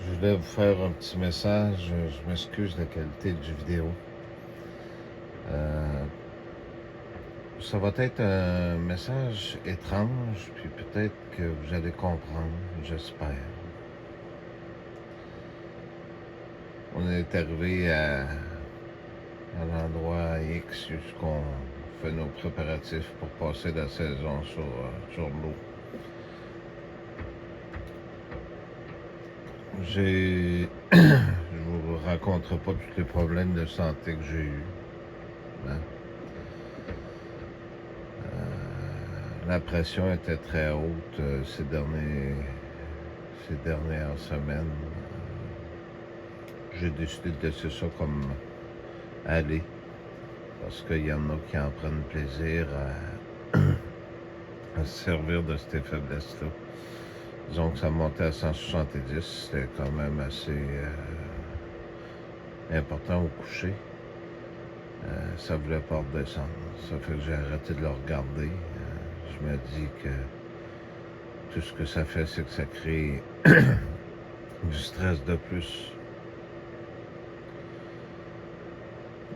Je voulais vous faire un petit message. Je m'excuse de la qualité du vidéo. Euh, Ça va être un message étrange, puis peut-être que vous allez comprendre, j'espère. On est arrivé à l'endroit X jusqu'on fait nos préparatifs pour passer la saison sur l'eau. Je vous raconterai pas tous les problèmes de santé que j'ai eus. Hein. La pression était très haute ces dernières semaines. J'ai décidé de laisser ça comme aller parce qu'il y en a qui en prennent plaisir à se servir de ces faiblesses-là. Disons que ça montait à 170, c'était quand même assez important au coucher. Ça voulait pas redescendre. Ça fait que j'ai arrêté de le regarder. Je me dis que tout ce que ça fait, c'est que ça crée du stress de plus.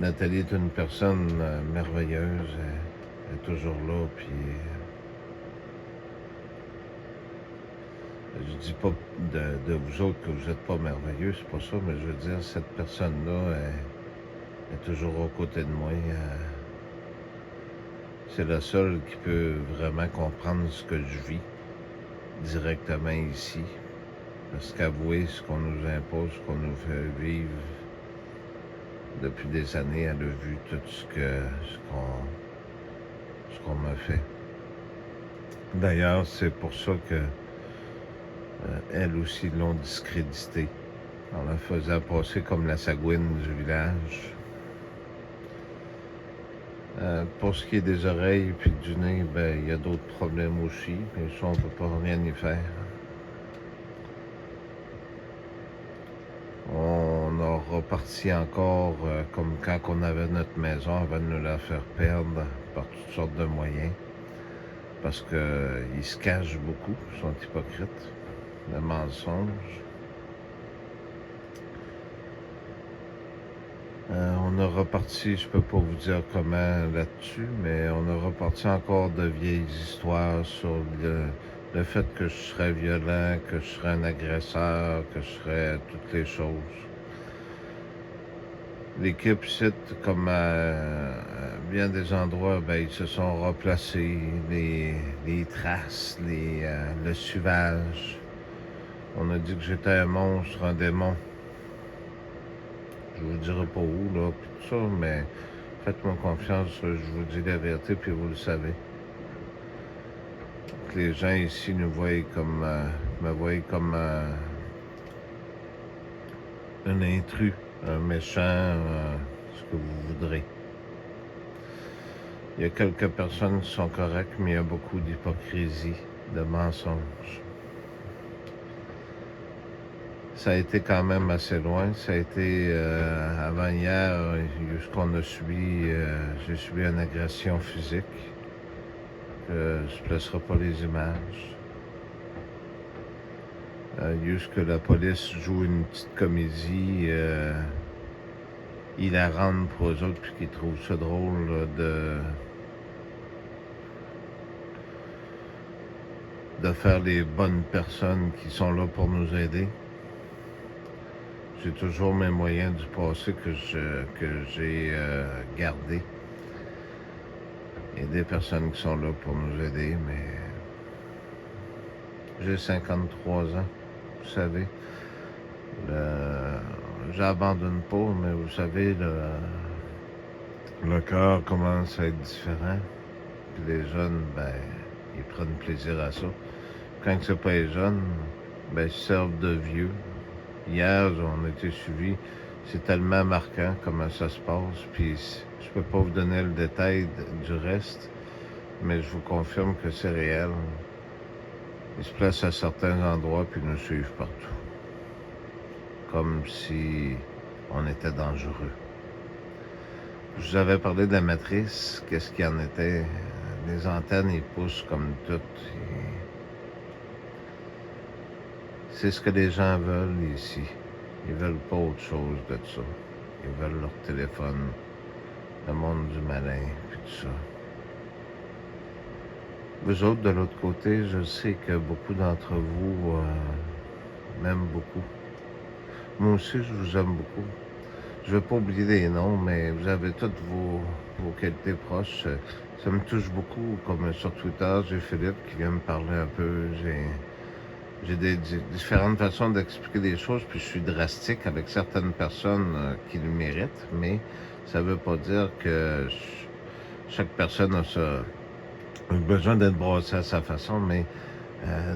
Nathalie est une personne merveilleuse. Elle est toujours là, puis je dis pas de vous autres que vous n'êtes pas merveilleux, c'est pas ça, mais je veux dire, cette personne-là est toujours aux côtés de moi. C'est la seule qui peut vraiment comprendre ce que je vis directement ici. Parce qu'avouer ce qu'on nous impose, ce qu'on nous fait vivre depuis des années, elle a vu tout ce qu'on m'a fait. D'ailleurs, c'est pour ça que elle aussi l'ont discrédité en la faisant passer comme la sagouine du village. Pour ce qui est des oreilles et du nez, ben il y a d'autres problèmes aussi, mais ça on peut pas rien y faire. On a reparti encore comme quand on avait notre maison avant de nous la faire perdre par toutes sortes de moyens. Parce qu'ils se cachent beaucoup, ils sont hypocrites, de mensonges. On a reparti, je peux pas vous dire comment là-dessus, mais on a reparti encore de vieilles histoires sur le fait que je serais violent, que je serais un agresseur, que je serais toutes les choses. L'équipe cite comme à bien des endroits, ben, ils se sont replacés, les traces, le suivage. On a dit que j'étais un monstre, un démon. Je vous dirai pas où, là, pis tout ça, mais faites-moi confiance, je vous dis la vérité, puis vous le savez. Que les gens ici nous voient comme, me voient comme un intrus, un méchant, ce que vous voudrez. Il y a quelques personnes qui sont correctes, mais il y a beaucoup d'hypocrisie, de mensonges. Ça a été quand même assez loin. Ça a été avant hier, qu'on a subi, j'ai subi une agression physique. Je ne placerai pas les images. Juste que la police joue une petite comédie hilarante pour eux autres, puis qu'ils trouvent ça drôle de faire les bonnes personnes qui sont là pour nous aider. J'ai toujours mes moyens du passé que j'ai gardés. Il y a des personnes qui sont là pour nous aider, mais j'ai 53 ans, vous savez. J'abandonne pas, mais vous savez, le cœur commence à être différent. Puis les jeunes, ben, ils prennent plaisir à ça. Quand c'est pas les jeunes, ben, ils servent de vieux. Hier, on a été suivis. C'est tellement marquant comment ça se passe. Puis je peux pas vous donner le détail du reste, mais je vous confirme que c'est réel. Ils se placent à certains endroits puis nous suivent partout. Comme si on était dangereux. Je vous avais parlé de la matrice, qu'est-ce qu'il y en était. Les antennes, ils poussent comme toutes. C'est ce que les gens veulent ici. Ils veulent pas autre chose de ça. Ils veulent leur téléphone, le monde du malin, puis tout ça. Vous autres, de l'autre côté, je sais que beaucoup d'entre vous m'aiment beaucoup. Moi aussi, je vous aime beaucoup. Je ne veux pas oublier les noms, mais vous avez toutes vos qualités proches. Ça me touche beaucoup, comme sur Twitter, j'ai Philippe qui vient me parler un peu. J'ai différentes façons d'expliquer des choses, puis je suis drastique avec certaines personnes qui le méritent, mais ça ne veut pas dire que chaque personne a besoin d'être brassée à sa façon, mais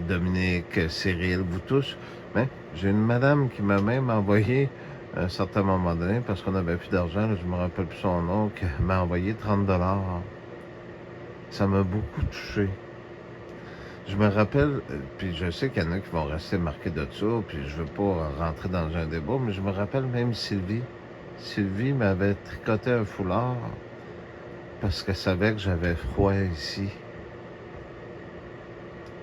Dominique, Cyril, vous tous. Ben, j'ai une madame qui m'a même envoyé à un certain moment donné, parce qu'on n'avait plus d'argent, je me rappelle plus son nom, qui m'a envoyé 30 $. Ça m'a beaucoup touché. Je me rappelle, puis je sais qu'il y en a qui vont rester marqués de ça, puis je veux pas rentrer dans un débat, mais je me rappelle même Sylvie. Sylvie m'avait tricoté un foulard parce qu'elle savait que j'avais froid ici.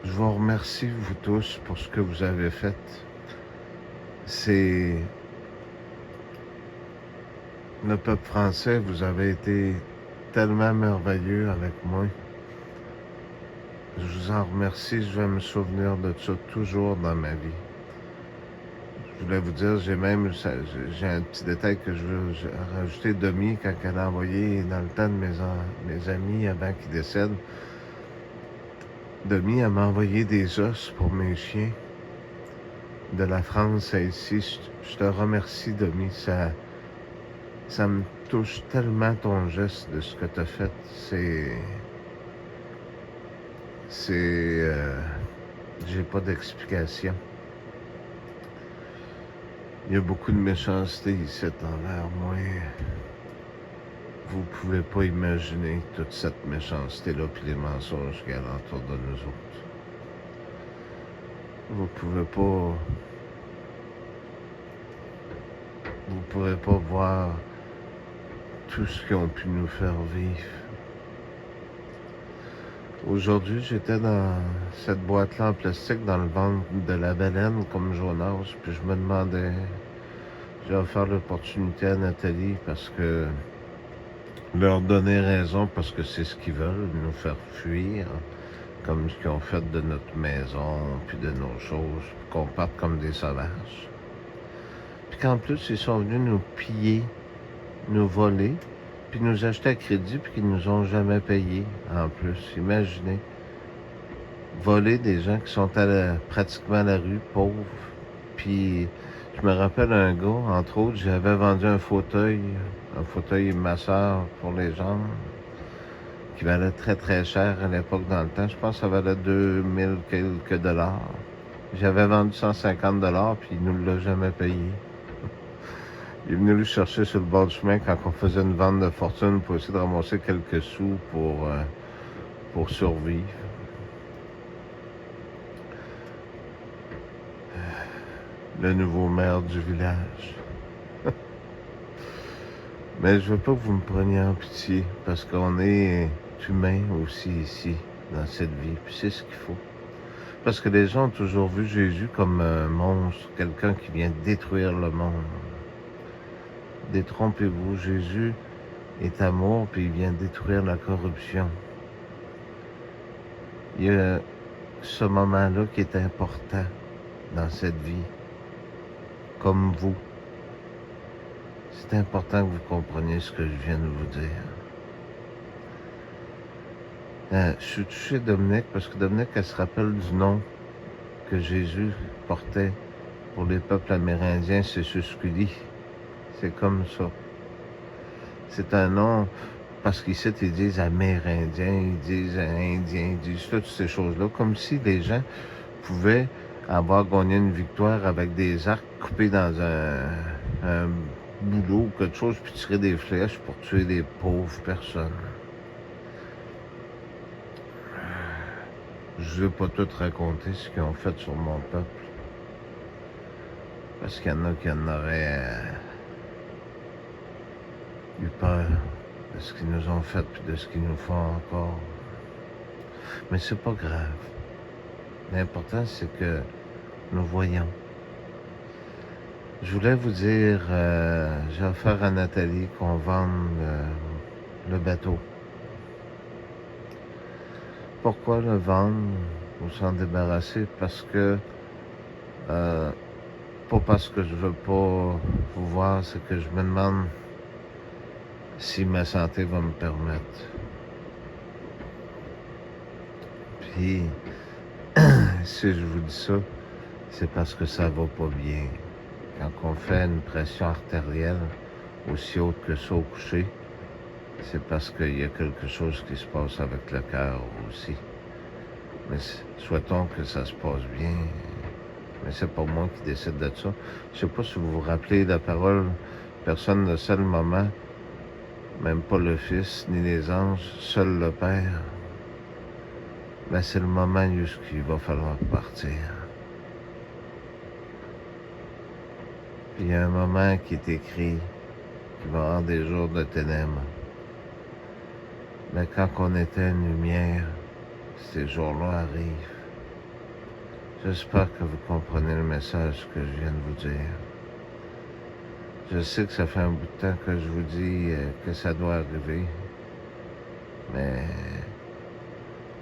Je vous remercie, vous tous, pour ce que vous avez fait. C'est... Le peuple français, vous avez été tellement merveilleux avec moi. Je vous en remercie, je vais me souvenir de ça toujours dans ma vie. Je voulais vous dire, j'ai un petit détail que je veux rajouter. Demi, quand elle a envoyé dans le temps de mes amis avant qu'ils décèdent, Demi, elle m'a envoyé des os pour mes chiens de la France à ici. Je te remercie, Demi. Ça me touche tellement ton geste de ce que tu as fait. J'ai pas d'explication. Il y a beaucoup de méchanceté ici envers moi. Vous pouvez pas imaginer toute cette méchanceté-là puis les mensonges qu'il y a autour de nous autres. Vous pourrez pas voir tout ce qu'ils ont pu nous faire vivre. Aujourd'hui, j'étais dans cette boîte-là en plastique dans le ventre de la baleine comme Jonas, puis je me demandais, j'ai offert l'opportunité à Nathalie parce que leur donner raison parce que c'est ce qu'ils veulent, nous faire fuir, comme ce qu'ils ont fait de notre maison, puis de nos choses, qu'on parte comme des sauvages. Puis qu'en plus, ils sont venus nous piller, nous voler, puis nous acheter à crédit, puis qu'ils nous ont jamais payé, en plus. Imaginez, voler des gens qui sont pratiquement à la rue, pauvres. Puis, je me rappelle un gars, entre autres, j'avais vendu un fauteuil masseur pour les jambes, qui valait très très cher à l'époque dans le temps. Je pense que ça valait 2000 quelques dollars. J'avais vendu 150 $, puis il nous l'a jamais payé. Il est venu le chercher sur le bord du chemin quand on faisait une vente de fortune pour essayer de ramasser quelques sous pour survivre. Le nouveau maire du village. Mais je veux pas que vous me preniez en pitié, parce qu'on est humain aussi ici, dans cette vie, puis c'est ce qu'il faut. Parce que les gens ont toujours vu Jésus comme un monstre, quelqu'un qui vient détruire le monde. Détrompez-vous, Jésus est amour, puis il vient détruire la corruption. Il y a ce moment-là qui est important dans cette vie, comme vous. C'est important que vous compreniez ce que je viens de vous dire. Je suis touché Dominique parce que Dominique, elle se rappelle du nom que Jésus portait pour les peuples amérindiens, c'est Susculi. C'est comme ça. C'est un nom, parce qu'ici, ils disent Amérindiens, ils disent Indiens, ils disent toutes ces choses-là, comme si les gens pouvaient avoir gagné une victoire avec des arcs coupés dans un boulot ou quelque chose, puis tirer des flèches pour tuer des pauvres personnes. Je ne vais pas tout raconter ce qu'ils ont fait sur mon peuple. Parce qu'il y en a qui en auraient eu peur de ce qu'ils nous ont fait puis de ce qu'ils nous font encore. Mais c'est pas grave. L'important, c'est que nous voyons. Je voulais vous dire, j'ai offert à Nathalie qu'on vende le bateau. Pourquoi le vendre ou s'en débarrasser? Parce que, pas parce que je veux pas vous voir, c'est que je me demande si ma santé va me permettre. Puis, si je vous dis ça, c'est parce que ça va pas bien. Quand on fait une pression artérielle aussi haute que ça au coucher, c'est parce qu'il y a quelque chose qui se passe avec le cœur aussi. Mais souhaitons que ça se passe bien. Mais c'est pas moi qui décide de ça. Je sais pas si vous vous rappelez la parole, personne ne sait le moment, même pas le Fils ni les anges, seul le Père. Ben c'est le moment jusqu'il va falloir partir. Puis il y a un moment qui est écrit, qui va avoir des jours de ténèbres. Mais quand on était une lumière, ces jours-là arrivent. J'espère que vous comprenez le message que je viens de vous dire. Je sais que ça fait un bout de temps que je vous dis que ça doit arriver. Mais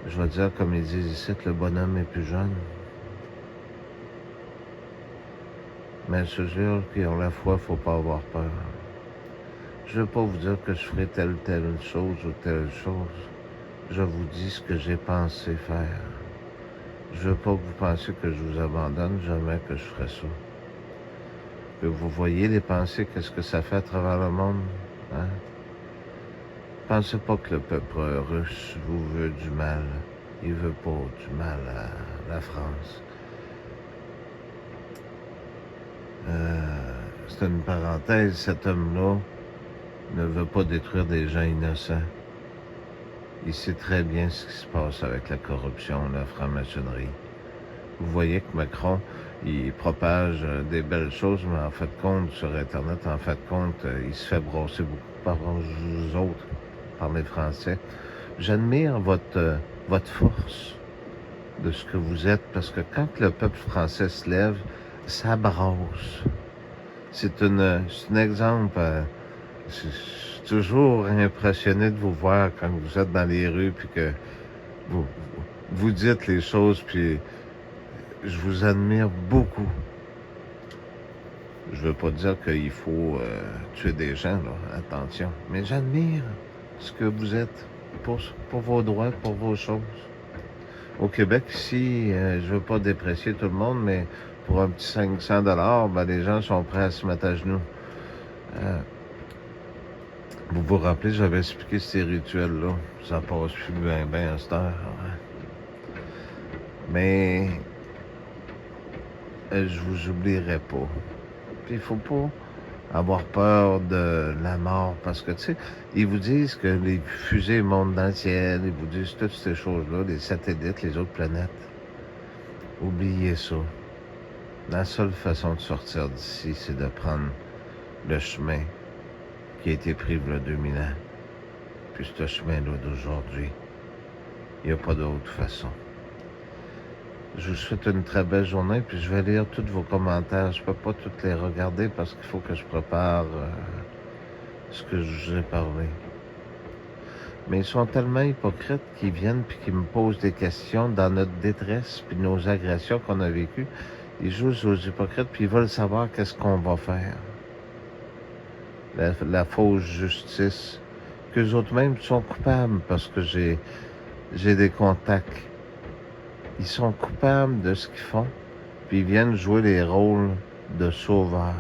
je vais dire comme ils disent ici que le bonhomme est plus jeune. Mais je jure qu'ils ont la foi, faut pas avoir peur. Je veux pas vous dire que je ferai telle chose ou telle chose. Je vous dis ce que j'ai pensé faire. Je veux pas que vous pensiez que je vous abandonne, jamais que je ferai ça. Que vous voyez les pensées, qu'est-ce que ça fait à travers le monde, hein? Pensez pas que le peuple russe vous veut du mal. Il veut pas du mal à la France. C'est une parenthèse, cet homme-là ne veut pas détruire des gens innocents. Il sait très bien ce qui se passe avec la corruption, la franc-maçonnerie. Vous voyez que Macron, il propage des belles choses, mais en fait de compte, sur Internet, en fait de compte, il se fait brosser beaucoup par vous autres, par les Français. J'admire votre force de ce que vous êtes, parce que quand le peuple français se lève, ça brasse. C'est un exemple. Je suis toujours impressionné de vous voir quand vous êtes dans les rues, puis que vous dites les choses, puis je vous admire beaucoup. Je veux pas dire qu'il faut tuer des gens, là, attention. Mais j'admire ce que vous êtes pour vos droits, pour vos choses. Au Québec, ici, je veux pas déprécier tout le monde, mais pour un petit 500$, ben, les gens sont prêts à se mettre à genoux. Vous vous rappelez, j'avais expliqué ces rituels-là. Ça passe plus bien à cette heure. Hein. Mais je vous oublierai pas. Puis il faut pas avoir peur de la mort, parce que, tu sais, ils vous disent que les fusées montent dans le ciel, ils vous disent toutes ces choses-là, les satellites, les autres planètes. Oubliez ça. La seule façon de sortir d'ici, c'est de prendre le chemin qui a été pris il y a 2000 ans. Puis ce chemin-là d'aujourd'hui, il n'y a pas d'autre façon. Je vous souhaite une très belle journée, puis je vais lire tous vos commentaires. Je peux pas tous les regarder parce qu'il faut que je prépare ce que je vous ai parlé. Mais ils sont tellement hypocrites qu'ils viennent puis qu'ils me posent des questions dans notre détresse puis nos agressions qu'on a vécues. Ils jouent aux hypocrites puis ils veulent savoir qu'est-ce qu'on va faire. La fausse justice. Qu'eux autres mêmes sont coupables parce que j'ai des contacts. Ils sont coupables de ce qu'ils font, puis ils viennent jouer les rôles de sauveurs.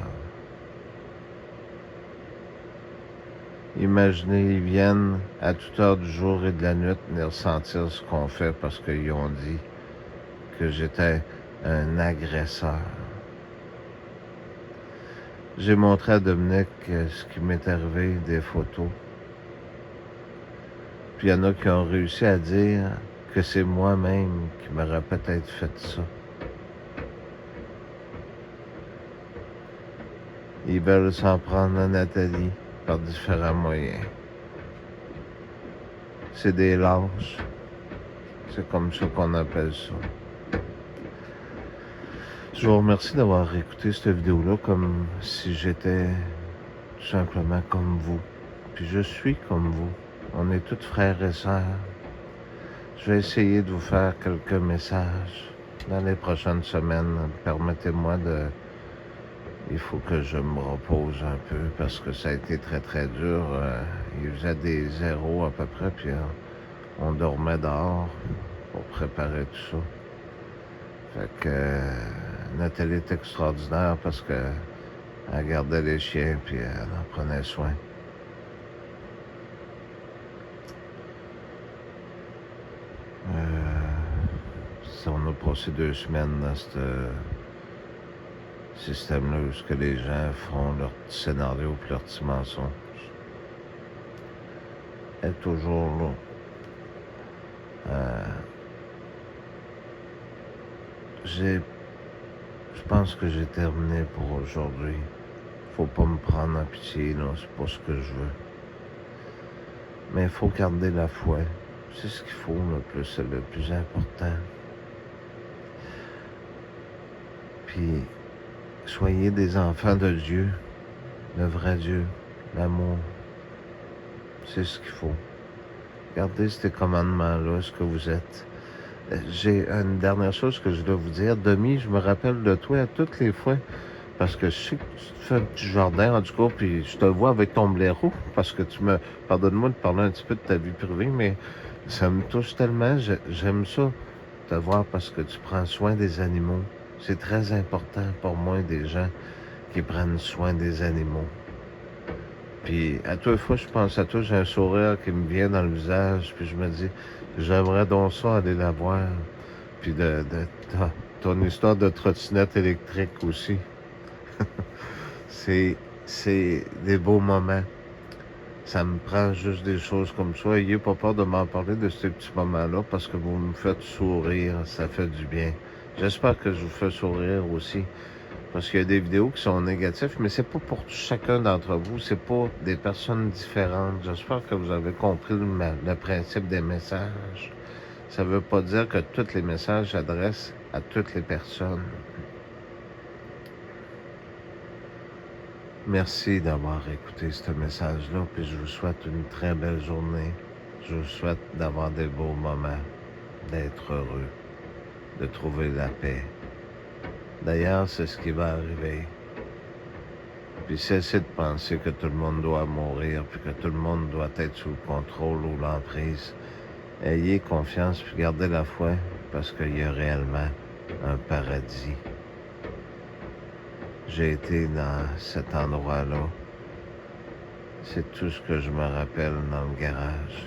Imaginez, ils viennent à toute heure du jour et de la nuit venir sentir ce qu'on fait parce qu'ils ont dit que j'étais un agresseur. J'ai montré à Dominique ce qui m'est arrivé, des photos. Puis il y en a qui ont réussi à dire que c'est moi-même qui m'aurais peut-être fait ça. Ils veulent s'en prendre à Nathalie par différents moyens. C'est des lâches. C'est comme ça qu'on appelle ça. Je vous remercie d'avoir écouté cette vidéo-là comme si j'étais tout simplement comme vous. Puis je suis comme vous. On est tous frères et sœurs. Je vais essayer de vous faire quelques messages dans les prochaines semaines. Permettez-moi de... Il faut que je me repose un peu parce que ça a été très très dur. Il faisait des zéros à peu près, puis on dormait dehors pour préparer tout ça. Fait que Nathalie est extraordinaire parce que elle gardait les chiens puis elle en prenait soin. On a passé 2 semaines dans ce système-là où ce que les gens font leur petit scénario puis leur petit mensonge. Elle est toujours là. Je pense que j'ai terminé pour aujourd'hui. Faut pas me prendre en pitié, là, c'est pas ce que je veux. Mais il faut garder la foi. C'est ce qu'il faut c'est le plus important. Puis, soyez des enfants de Dieu, le vrai Dieu, l'amour. C'est ce qu'il faut. Gardez ces commandements-là, ce que vous êtes. J'ai une dernière chose que je dois vous dire. Demi, je me rappelle de toi à toutes les fois, parce que je sais que tu te fais un petit jardin, en tout cas, puis je te vois avec ton blaireau, parce que pardonne-moi de parler un petit peu de ta vie privée, mais ça me touche tellement. J'aime ça, te voir, parce que tu prends soin des animaux. C'est très important pour moi, des gens qui prennent soin des animaux. Puis, à toute fois, je pense à toi, j'ai un sourire qui me vient dans le visage, puis je me dis, j'aimerais donc ça aller la voir. Puis ton histoire de trottinette électrique aussi. c'est des beaux moments. Ça me prend juste des choses comme ça. Ayez pas peur de m'en parler de ces petits moments-là, parce que vous me faites sourire, ça fait du bien. J'espère que je vous fais sourire aussi. Parce qu'il y a des vidéos qui sont négatives, mais c'est pas pour chacun d'entre vous, c'est pas des personnes différentes. J'espère que vous avez compris le principe des messages. Ça veut pas dire que tous les messages s'adressent à toutes les personnes. Merci d'avoir écouté ce message-là, puis je vous souhaite une très belle journée. Je vous souhaite d'avoir des beaux moments, d'être heureux, de trouver la paix. D'ailleurs, c'est ce qui va arriver. Puis cessez de penser que tout le monde doit mourir, puis que tout le monde doit être sous le contrôle ou l'emprise. Ayez confiance, puis gardez la foi, parce qu'il y a réellement un paradis. J'ai été dans cet endroit-là. C'est tout ce que je me rappelle dans le garage.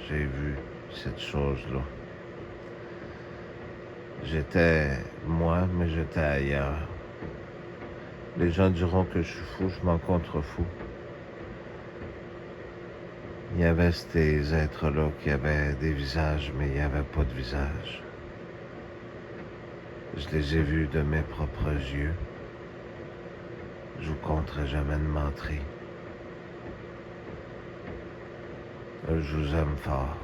J'ai vu cette chose-là. J'étais moi, mais j'étais ailleurs. Les gens diront que je suis fou, je m'en contrefous. Il y avait ces êtres-là qui avaient des visages, mais il n'y avait pas de visage. Je les ai vus de mes propres yeux. Je vous compterai jamais de mentir. Je vous aime fort.